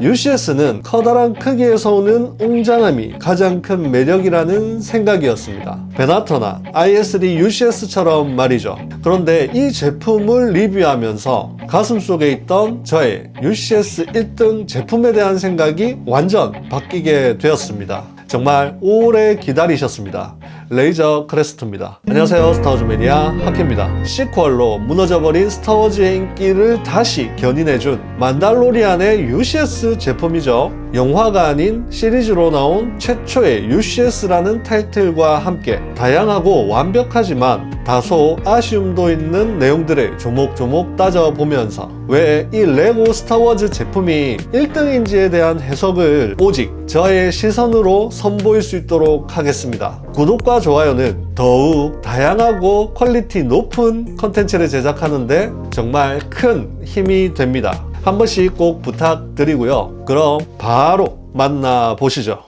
UCS는 커다란 크기에서 오는 웅장함이 가장 큰 매력이라는 생각이었습니다. 베나터나 IS3 UCS처럼 말이죠. 그런데 이 제품을 리뷰하면서 가슴속에 있던 저의 UCS 1등 제품에 대한 생각이 완전 바뀌게 되었습니다. 정말 오래 기다리셨습니다. 레이저 크레스트입니다. 안녕하세요, 스타워즈 매니아 하키입니다. 시퀄로 무너져버린 스타워즈의 인기를 다시 견인해준 만달로리안의 UCS 제품이죠. 영화가 아닌 시리즈로 나온 최초의 UCS라는 타이틀과 함께 다양하고 완벽하지만 다소 아쉬움도 있는 내용들을 조목조목 따져보면서 왜 이 레고 스타워즈 제품이 1등인지에 대한 해석을 오직 저의 시선으로 선보일 수 있도록 하겠습니다. 구독과 좋아요는 더욱 다양하고 퀄리티 높은 컨텐츠를 제작하는데 정말 큰 힘이 됩니다. 한 번씩 꼭 부탁드리고요. 그럼 바로 만나보시죠.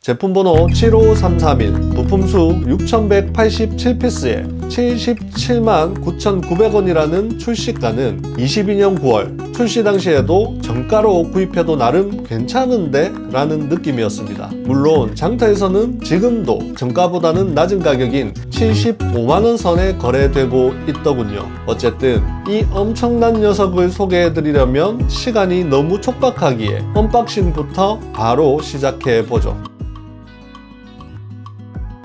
제품번호 75331, 부품수 6187피스에 77만 9,900원이라는 출시가는 22년 9월 출시 당시에도 정가로 구입해도 나름 괜찮은데 라는 느낌이었습니다. 물론 장터에서는 지금도 정가보다는 낮은 가격인 75만원 선에 거래되고 있더군요. 어쨌든 이 엄청난 녀석을 소개해드리려면 시간이 너무 촉박하기에 언박싱부터 바로 시작해보죠.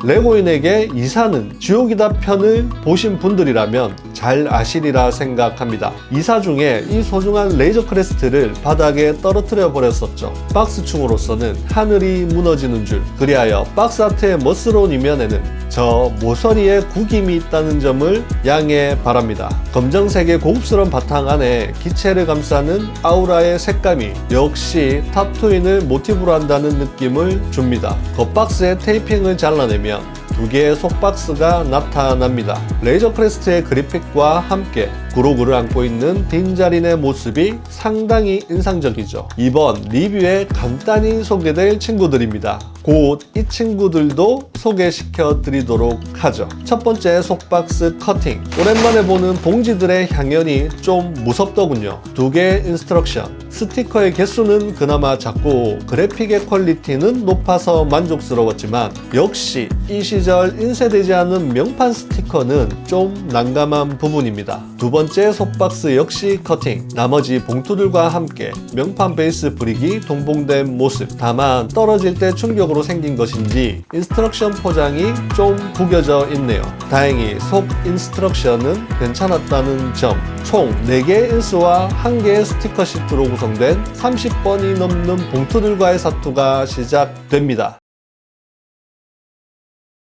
레고인에게 이사는 지옥이다 편을 보신 분들이라면 잘 아시리라 생각합니다. 이사 중에 이 소중한 레이저 크레스트를 바닥에 떨어뜨려 버렸었죠. 박스충으로서는 하늘이 무너지는 줄. 그리하여 박스 아트의 멋스러운 이면에는 저 모서리에 구김이 있다는 점을 양해 바랍니다. 검정색의 고급스러운 바탕 안에 기체를 감싸는 아우라의 색감이 역시 탑트윈을 모티브로 한다는 느낌을 줍니다. 겉박스의 테이핑을 잘라내면 두 개의 속박스가 나타납니다. 레이저 크레스트의 그래픽과 함께 구로구를 안고 있는 딘자린의 모습이 상당히 인상적이죠. 이번 리뷰에 간단히 소개될 친구들입니다. 곧 이 친구들도 소개시켜 드리도록 하죠. 첫 번째 속박스 커팅. 오랜만에 보는 봉지들의 향연이 좀 무섭더군요. 두 개의 인스트럭션. 스티커의 개수는 그나마 작고 그래픽의 퀄리티는 높아서 만족스러웠지만 역시 이 시절 인쇄되지 않은 명판 스티커는 좀 난감한 부분입니다. 두 번째 속박스 역시 커팅. 나머지 봉투들과 함께 명판 베이스 브릭이 동봉된 모습. 다만 떨어질 때 충격으로 생긴 것인지 인스트럭션 포장이 좀 구겨져 있네요. 다행히 속 인스트럭션은 괜찮았다는 점. 총 4개의 인스와 1개의 스티커 시트로 구성된 30번이 넘는 봉투들과의 사투가 시작됩니다.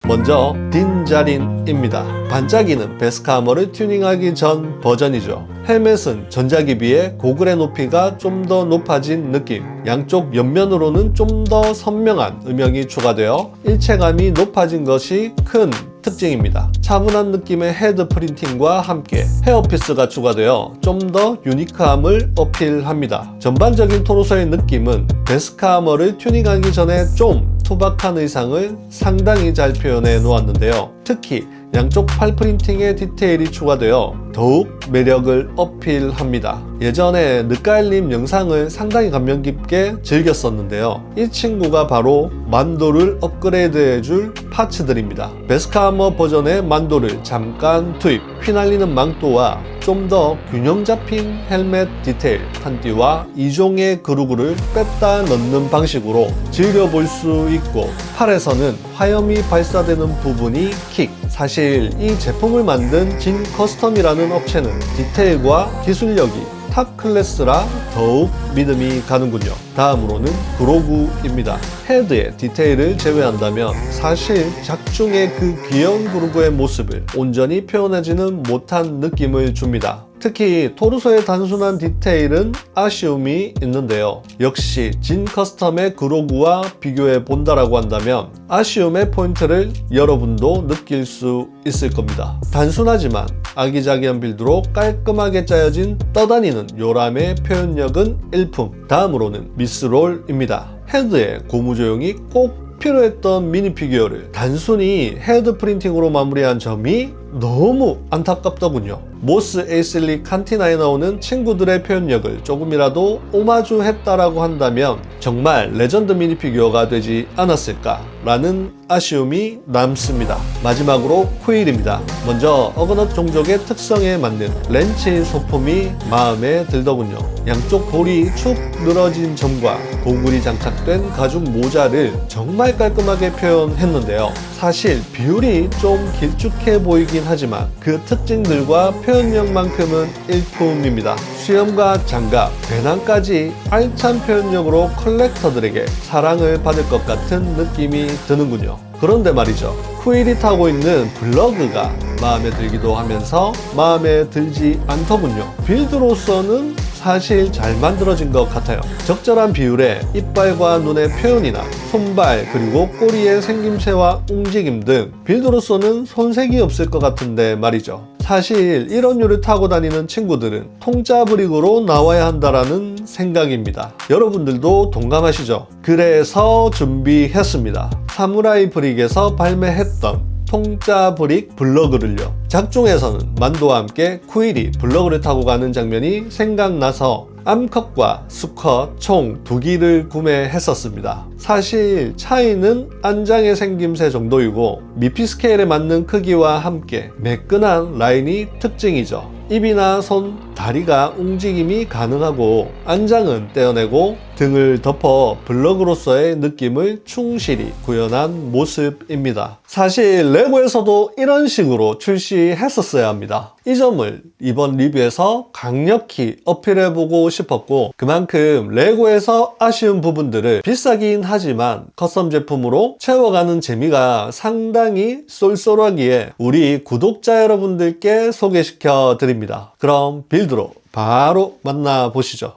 먼저 딘자린입니다. 반짝이는 베스카 아머를 튜닝하기 전 버전이죠. 헬멧은 전작에 비해 고글의 높이가 좀 더 높아진 느낌. 양쪽 옆면으로는 좀 더 선명한 음영이 추가되어 일체감이 높아진 것이 큰 특징입니다. 차분한 느낌의 헤드 프린팅과 함께 헤어피스가 추가되어 좀 더 유니크함을 어필합니다. 전반적인 토르소의 느낌은 베스카 아머를 튜닝하기 전에 좀 투박한 의상을 상당히 잘 표현해 놓았는데요. 특히 양쪽 팔 프린팅의 디테일이 추가되어 더욱 매력을 어필합니다. 예전에 느까일님 영상을 상당히 감명 깊게 즐겼었는데요. 이 친구가 바로 만도를 업그레이드해줄 파츠들입니다. 베스카 아머 버전의 만도를 잠깐 투입, 휘날리는 망토와 좀 더 균형 잡힌 헬멧 디테일, 탄띠와 2종의 그루그를 뺐다 넣는 방식으로 즐겨볼 수 있고, 팔에서는 화염이 발사되는 부분이 킥. 사실 이 제품을 만든 진 커스텀이라는 업체는 디테일과 기술력이 탑 클래스라 더욱 믿음이 가는군요. 다음으로는 그로구입니다. 헤드의 디테일을 제외한다면 사실 작중의 그 귀여운 그로구의 모습을 온전히 표현하지는 못한 느낌을 줍니다. 특히 토르소의 단순한 디테일은 아쉬움이 있는데요. 역시 진 커스텀의 그로구와 비교해 본다라고 한다면 아쉬움의 포인트를 여러분도 느낄 수 있을 겁니다. 단순하지만 아기자기한 빌드로 깔끔하게 짜여진 떠다니는 요람의 표현력은 일품. 다음으로는 미스롤입니다. 헤드의 고무 조형이 꼭 필요했던 미니 피규어를 단순히 헤드 프린팅으로 마무리한 점이 너무 안타깝더군요. 모스 에이슬리 칸티나에 나오는 친구들의 표현력을 조금이라도 오마주했다라고 한다면 정말 레전드 미니피규어가 되지 않았을까라는 아쉬움이 남습니다. 마지막으로 쿠일입니다. 먼저 어거넛 종족의 특성에 맞는 렌치 소품이 마음에 들더군요. 양쪽 볼이 축 늘어진 점과 고글이 장착된 가죽 모자를 정말 깔끔하게 표현했는데요. 사실 비율이 좀 길쭉해 보이긴 하지만 그 특징들과 표현력만큼은 일품입니다. 수염과 장갑, 배낭까지 알찬 표현력으로 컬렉터들에게 사랑을 받을 것 같은 느낌이 드는군요. 그런데 말이죠, 쿠일이 타고 있는 블러그가 마음에 들기도 하면서 마음에 들지 않더군요. 빌드로서는 사실 잘 만들어진 것 같아요. 적절한 비율에 이빨과 눈의 표현이나 손발 그리고 꼬리의 생김새와 움직임 등 빌드로서는 손색이 없을 것 같은데 말이죠. 사실 이런 류를 타고 다니는 친구들은 통짜 브릭으로 나와야 한다라는 생각입니다. 여러분들도 동감하시죠? 그래서 준비했습니다. 사무라이 브릭에서 발매했던 통짜 브릭 블러그를요. 작중에서는 만도와 함께 쿠일이 블러그를 타고 가는 장면이 생각나서 암컷과 수컷 총 2기를 구매했었습니다. 사실 차이는 안장의 생김새 정도이고 미피 스케일에 맞는 크기와 함께 매끈한 라인이 특징이죠. 입이나 손, 다리가 움직임이 가능하고 안장은 떼어내고 등을 덮어 블럭으로서의 느낌을 충실히 구현한 모습입니다. 사실 레고에서도 이런 식으로 출시했었어야 합니다. 이 점을 이번 리뷰에서 강력히 어필해보고 싶었고, 그만큼 레고에서 아쉬운 부분들을 비싸긴 하지만 커스텀 제품으로 채워가는 재미가 상당히 쏠쏠하기에 우리 구독자 여러분들께 소개시켜 드립니다. 그럼 빌드로 바로 만나보시죠.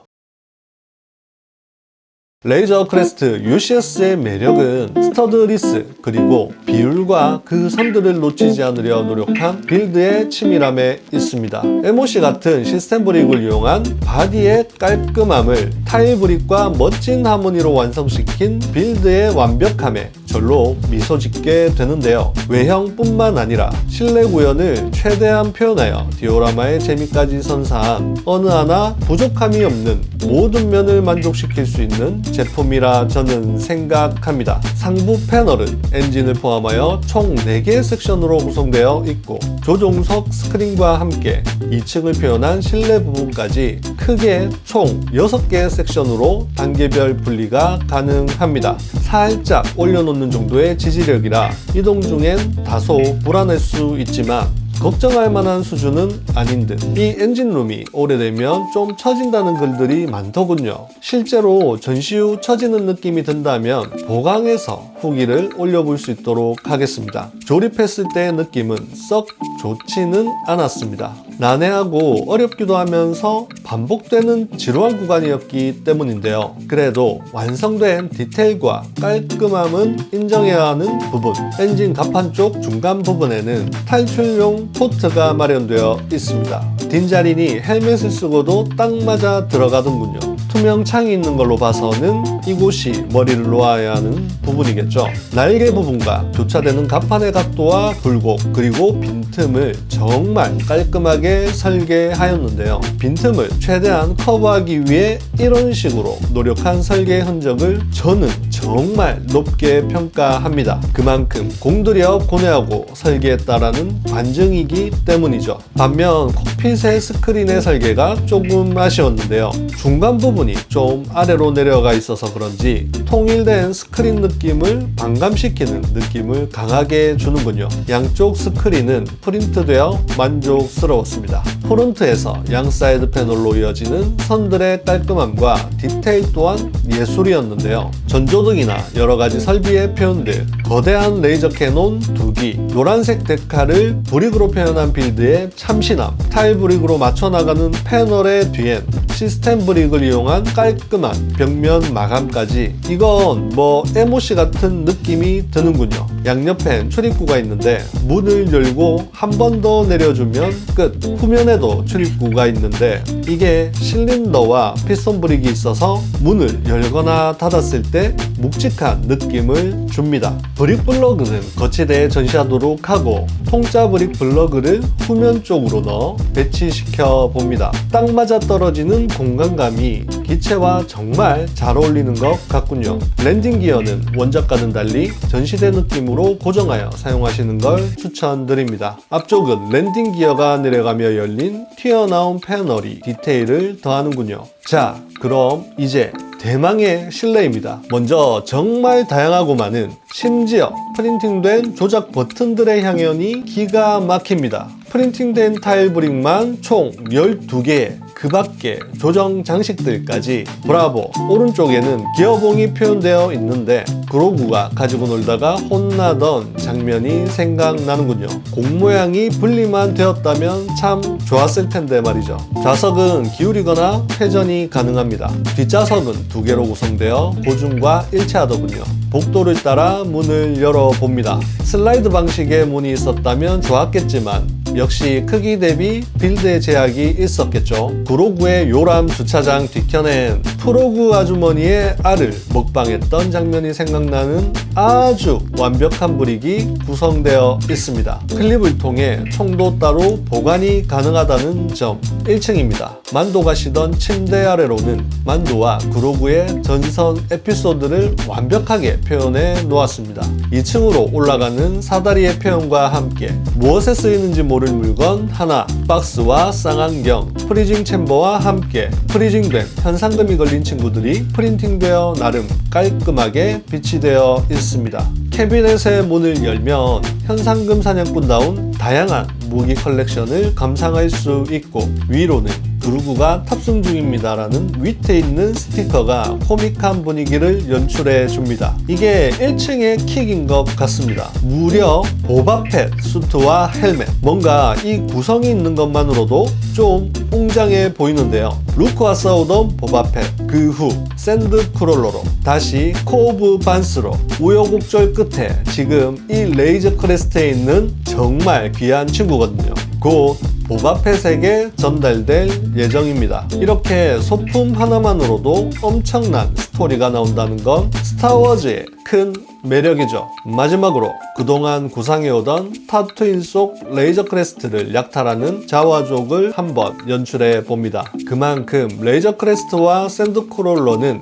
레이저 크레스트 UCS의 매력은 스터드리스 그리고 비율과 그 선들을 놓치지 않으려 노력한 빌드의 치밀함에 있습니다. MOC 같은 시스템 브릭을 이용한 바디의 깔끔함을 타일 브릭과 멋진 하모니로 완성시킨 빌드의 완벽함에 절로 미소 짓게 되는데요. 외형뿐만 아니라 실내 구현을 최대한 표현하여 디오라마의 재미까지 선사한 어느 하나 부족함이 없는 모든 면을 만족시킬 수 있는 제품이라 저는 생각합니다. 상부 패널은 엔진을 포함하여 총 4개의 섹션으로 구성되어 있고 조종석 스크린과 함께 2층을 표현한 실내 부분까지 크게 총 6개의 섹션으로 단계별 분리가 가능합니다. 살짝 올려놓는 정도의 지지력이라 이동 중엔 다소 불안할 수 있지만 걱정할 만한 수준은 아닌 듯. 이 엔진룸이 오래되면 좀 처진다는 글들이 많더군요. 실제로 전시 후 처지는 느낌이 든다면 보강해서 후기를 올려볼 수 있도록 하겠습니다. 조립했을 때의 느낌은 썩 좋지는 않았습니다. 난해하고 어렵기도 하면서 반복되는 지루한 구간이었기 때문인데요. 그래도 완성된 디테일과 깔끔함은 인정해야 하는 부분. 엔진 갑판 쪽 중간 부분에는 탈출용 포트가 마련되어 있습니다. 딘자린이 헬멧을 쓰고도 딱 맞아 들어가던군요. 투명 창이 있는 걸로 봐서는 이곳이 머리를 놓아야 하는 부분이겠죠. 날개 부분과 교차되는 갑판의 각도와 굴곡 그리고 빈틈을 정말 깔끔하게 설계하였는데요. 빈틈을 최대한 커버하기 위해 이런 식으로 노력한 설계 흔적을 저는 정말 높게 평가합니다. 그만큼 공들여 고뇌하고 설계했다라는 관증이기 때문이죠. 반면 콕핏의 스크린의 설계가 조금 아쉬웠는데요. 중간 부분이 좀 아래로 내려가 있어서 그런지 통일된 스크린 느낌을 반감시키는 느낌을 강하게 주는군요. 양쪽 스크린은 프린트되어 만족스러웠습니다. 프론트에서 양 사이드 패널로 이어지는 선들의 깔끔함과 디테일 또한 예술이었는데요. 전조등이나 여러가지 설비의 표현들, 거대한 레이저 캐논 2기, 노란색 데칼을 브릭으로 표현한 빌드의 참신함, 타일 브릭으로 맞춰나가는 패널의 뒤엔 시스템 브릭을 이용한 깔끔한 벽면 마감까지, 이건 뭐 MOC 같은 느낌이 드는군요. 양옆엔 출입구가 있는데 문을 열고 한 번 더 내려주면 끝. 후면에도 출입구가 있는데 이게 실린더와 피스톤 브릭이 있어서 문을 열거나 닫았을 때 묵직한 느낌을 줍니다. 브릭 블럭은 거치대에 전시하도록 하고 통짜 브릭 블럭을 후면 쪽으로 넣어 배치시켜 봅니다. 딱 맞아 떨어지는 공간감이 기체와 정말 잘 어울리는 것 같군요. 랜딩 기어는 원작과는 달리 전시대 느낌으로 고정하여 사용하시는 걸 추천드립니다. 앞쪽은 랜딩 기어가 내려가며 열린 튀어나온 패널이 디테일을 더하는군요. 자, 그럼 이제 대망의 실내입니다. 먼저 정말 다양하고 많은, 심지어 프린팅된 조작 버튼들의 향연이 기가 막힙니다. 프린팅된 타일 브릭만 총 12개, 그 밖에 조정 장식들까지. 브라보! 오른쪽에는 기어봉이 표현되어 있는데 그로구가 가지고 놀다가 혼나던 장면이 생각나는군요. 공 모양이 분리만 되었다면 참 좋았을 텐데 말이죠. 좌석은 기울이거나 회전이 가능합니다. 뒷좌석은 2개로 구성되어 고중과 일체하더군요. 복도를 따라 문을 열어봅니다. 슬라이드 방식의 문이 있었다면 좋았겠지만 역시 크기 대비 빌드의 제약이 있었겠죠. 구로구의 요람 주차장 뒤편엔 프로구 아주머니의 알을 먹방했던 장면이 생각나는 아주 완벽한 브릭이 구성되어 있습니다. 클립을 통해 총도 따로 보관이 가능하다는 점. 1층입니다. 만도가 쉬던 침대 아래로는 만도와 구로구의 전선 에피소드를 완벽하게 표현해 놓았습니다. 2층으로 올라가는 사다리의 표현과 함께 무엇에 쓰이는지 모를 물건 하나, 박스와 쌍안경, 프리징 챔버와 함께 프리징된 현상금이 걸린 친구들이 프린팅되어 나름 깔끔하게 비치되어 있습니다. 캐비넷의 문을 열면 현상금 사냥꾼다운 다양한 무기 컬렉션을 감상할 수 있고, 위로는 구로구가 탑승 중입니다라는 위트에 있는 스티커가 코믹한 분위기를 연출해 줍니다. 이게 1층의 킥인 것 같습니다. 무려 보바펫 수트와 헬멧. 뭔가 이 구성이 있는 것만으로도 좀 웅장해 보이는데요. 루크와 싸우던 보바펫, 그 후 샌드크롤러로 다시 코브 반스로 우여곡절 끝에 지금 이 레이저 크레스트에 있는 정말 귀한 친구거든요. 곧 보바펫에게 전달될 예정입니다. 이렇게 소품 하나만으로도 엄청난 스토리가 나온다는 건 스타워즈의 큰 매력이죠. 마지막으로 그동안 구상해오던 타투인 속 레이저 크레스트를 약탈하는 자와족을 한번 연출해 봅니다. 그만큼 레이저 크레스트와 샌드크롤러는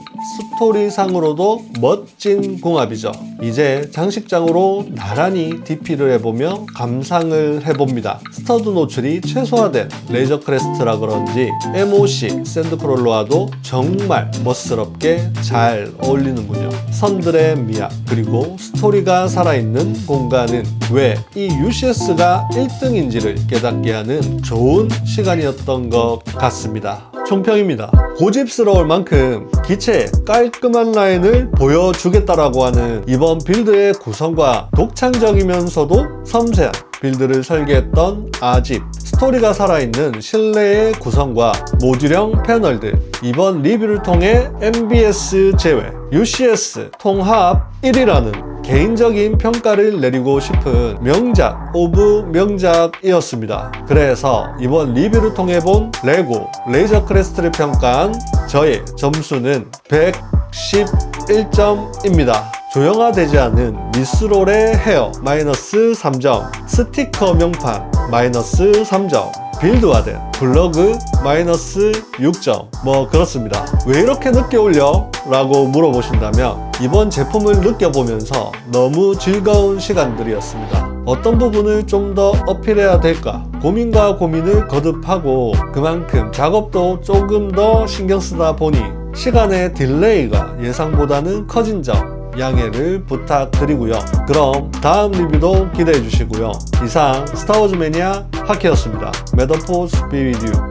스토리상으로도 멋진 궁합이죠. 이제 장식장으로 나란히 DP를 해보며 감상을 해봅니다. 스터드 노출이 최소화된 레이저 크레스트라 그런지 MOC 샌드크롤러와도 정말 멋스럽게 잘 어울리는군요. 선들의 미학, 그리고 스토리가 살아있는 공간은 왜 이 UCS가 1등인지를 깨닫게 하는 좋은 시간이었던 것 같습니다. 총평입니다. 고집스러울 만큼 기체의 깔끔한 라인을 보여주겠다라고 하는 이번 빌드의 구성과 독창적이면서도 섬세한 빌드를 설계했던 아집, 스토리가 살아있는 실내의 구성과 모듈형 패널들, 이번 리뷰를 통해 MBS 제외, UCS 통합 1위라는 개인적인 평가를 내리고 싶은 명작 오브 명작이었습니다. 그래서 이번 리뷰를 통해 본 레고 레이저 크레스트를 평가한 저의 점수는 111점입니다. 조형화되지 않은 미스롤의 헤어 마이너스 3점, 스티커 명판 마이너스 3점, 빌드화된 블러그 마이너스 6점. 뭐 그렇습니다. 왜 이렇게 늦게 올려? 라고 물어보신다면 이번 제품을 느껴보면서 너무 즐거운 시간들이었습니다. 어떤 부분을 좀 더 어필해야 될까 고민과 고민을 거듭하고, 그만큼 작업도 조금 더 신경 쓰다 보니 시간의 딜레이가 예상보다는 커진 점 양해를 부탁드리고요. 그럼 다음 리뷰도 기대해 주시고요. 이상 스타워즈 매니아 하키였습니다. May the force be with you.